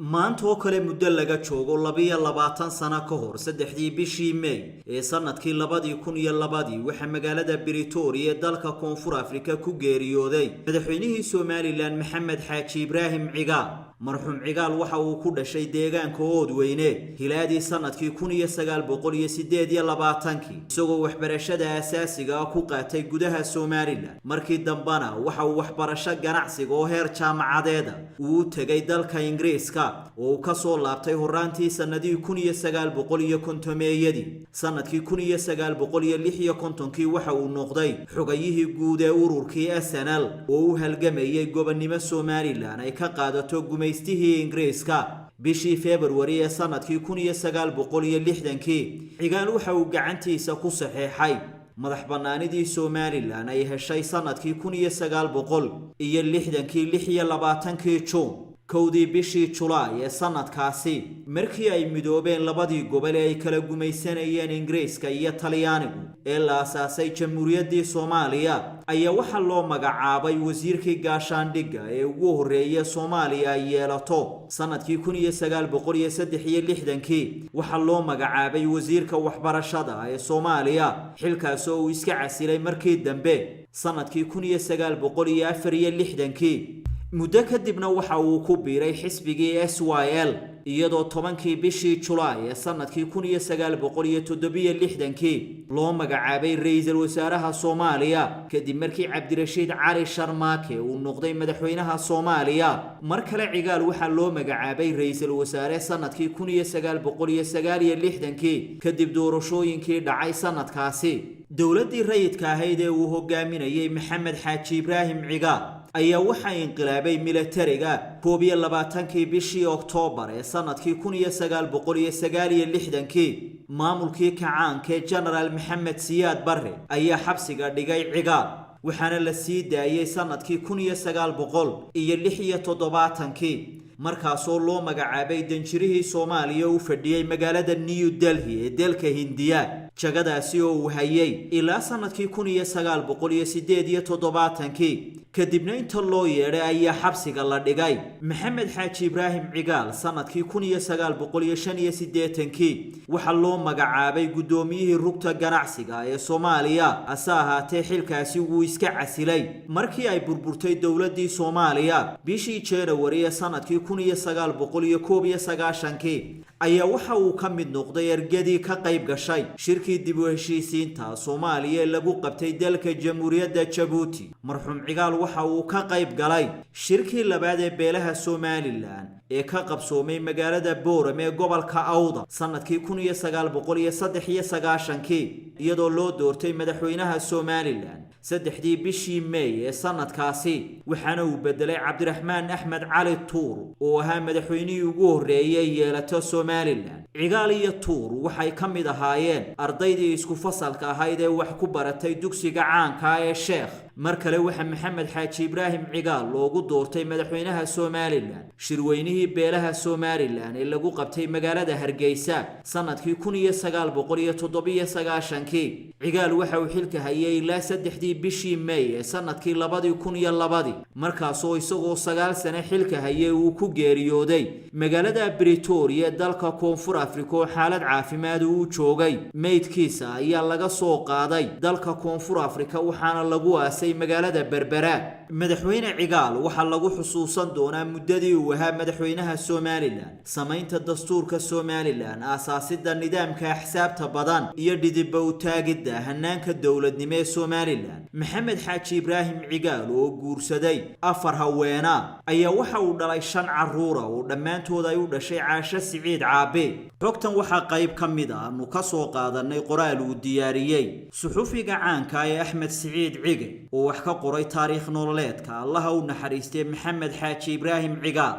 maanta oo kale muddo laga joogo 22 sano ka hor 3 bishii May ee sanadkii 2002 waxa magaalada Pretoria ee dalka Koonfur Afrika ku geeriyooday madaxweynihii Somaliland Maxamed Xaaji Ibraahim Cigaal marxuum Cigaal waxa uu ku dhashay deegaanka Oodweyne hilaadii sanadkii 1928 isagoo waxbarashada asaasiga ah ku qaatay gudaha Somaliland markii dambana waxa uu waxbarasho ganacsiga oo heer jaamacadeed uu tagay dalka Ingiriiska oo ka soo laabtay horaantii sanadii 1950 sanadkii 1956 waxa uu noqday xogayihii guud ee ururkii SNL oo uu halgamayay gobonnimo Somaliland ay ka qaadato gumaystihii Ingiriiska bishii February ee sanadkii 1960 Cigaal waxa uu gacantiisa ku saxeexay madax banaanidii Somaliland ay heshay sanadkii 1960 June kowdii bishii July ee sanadkaasi markii ay midoobeen labadii gobol ee ay kala gumaysanayeen Ingiriiska iyo Talyaanigu ee la asaasay Jamhuuriyaddii Soomaaliya ayaa waxa loo magacaabay wasiirkii gaashaandhigga ee ugu horeeyay Soomaaliya ay yeelato sanadkii 1963 waxa loo magacaabay wasiirka waxbarashada ee Soomaaliya xilkaas oo uu iska casilay markii dambe sanadkii 1964 muddo kadibna waxa uu ku biiray xisbigii SYL iyadoo 10kii bishii July ee sanadkii 1967 loo magacaabay ra'iisul wasaaraha Soomaaliya kadib markii Cabdirashiid Cali Sharmaake uu noqday madaxweynaha Soomaaliya mar kale Cigaal waxa loo magacaabay ra'iisul wasaare sanadkii 1969 kadib doorashooyinkii dhacay sanadkaasi dawladdii rayidka ahayd ee uu hogaaminayay Maxamed Xaaji Ibraahim Cigaal ayaa waxa inqilaabay militariga 22kii bishii Oktoobar ee sanadkii 1969 maamulkii kacaanka General Maxamed Siyaad Barre ayaa xabsiga dhigay Cigaal waxaana la sii daayay sanadkii 1976 markaasoo loo magacaabay danjirihii Soomaaliya uu fadhiyay magaalada New Delhi ee dalka Hindiya jagadaasi oo uu hayay ilaa sanadkii 1978 kadibna inta loo yeeray ayaa xabsiga la dhigay Maxamed Xaaji Ibraahim Cigaal sanadkii 1985 waxa loo magacaabay gudoomiyihii rugta ganacsiga ee Soomaaliya asahaatee xilkaasi uu iska casilay markii ay burburtay dawladdii Soomaaliya bishii January ee sanadkii 1991 ayaa waxa uu ka mid noqday ergadii ka qayb gashay shirkii dib u heshiisiinta Soomaaliya lagu qabtay dalka Jamhuuriyadda Djibouti marxuum Cigaal waxa uu ka qayb galay shirkii labaad ee beelaha Somaliland ee ka qabsoomay magaalada Boorame ee gobolka Awdal sanadkii 1993 iyadoo loo doortay madaxweynaha Somaliland 3 bishii May ee sanadkaasi waxaana uu bedelay Cabdiraxmaan Axmed Cali Tuur oo ahaa madaxweynihii ugu horeeyay yeelato Somaliland Cigaal iyo Tuur waxay ka mid ahaayeen ardaydii isku fasalka ahayd ee wax ku baratay dugsiga caanka ee Sheekh mar kale waxa Maxamed Xaaji Ibraahim Cigaal loogu doortay madaxweynaha Somaliland shirweynihii beelaha Somaliland ee lagu qabtay magaalada Hargeysa sanadkii 1997 Cigaal waxa uu xilka hayay ilaa 3 bishii May ee sanadkii 2002 markaasoo isagoo 9 sano xilka hayay uu ku geeriyooday magaalada Pretoria ee dalka Koonfur Afrika oo xaalad caafimaad uu joogay meydkiisa ayaa laga soo qaaday dalka Koonfur Afrika waxaana lagu aasay magaalada Berbera madaxweyne Cigaal waxa lagu xusuusan doonaa muddadii uu ahaa madaxweynaha Somaliland samaynta dastuurka Somaliland aasaasidda nidaamka axsaabta badan iyo dhidibba u taagidda hanaanka dawladnimo ee Somaliland Maxamed Xaaji Ibraahim Cigaal oo guursaday 4 haweena ayaa waxa uu dhalay 5 caruur oo dhammaantood ay u dhashay Caasha Siciid Caabe xogtan waxa qayb ka mid ah anu ka soo qaadanay qoraal uu diyaariyay suxufiga caanka ah Axmed Siciid Cige oo wax ka qoray taariikh nololeedka Allah uu naxariistay Maxamed Xaaji Ibraahim Cigaal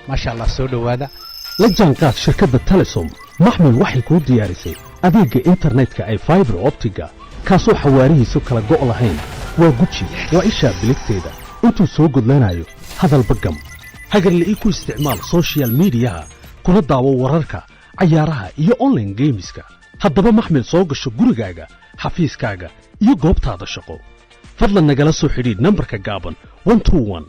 ما شاء الله soo dhawaada la jaanqaad shirkadda Telesom maxmil waxay ku diyaarisay adeega internetka ay fiber optiga kaasoo xawaarihiisu kala go'o lahayn waa guji waa isha biligteeda intuu soo gudlanayo hadalba gam hagarle ii ku isticmaal social media kuna daawo wararka ciyaaraha iyo online gameska haddaba maxmil soo gasho gurigaaga xafiiskaaga iyo goobtaada shaqo fadlan nagala soo xidhiidh nambarka gaaban 121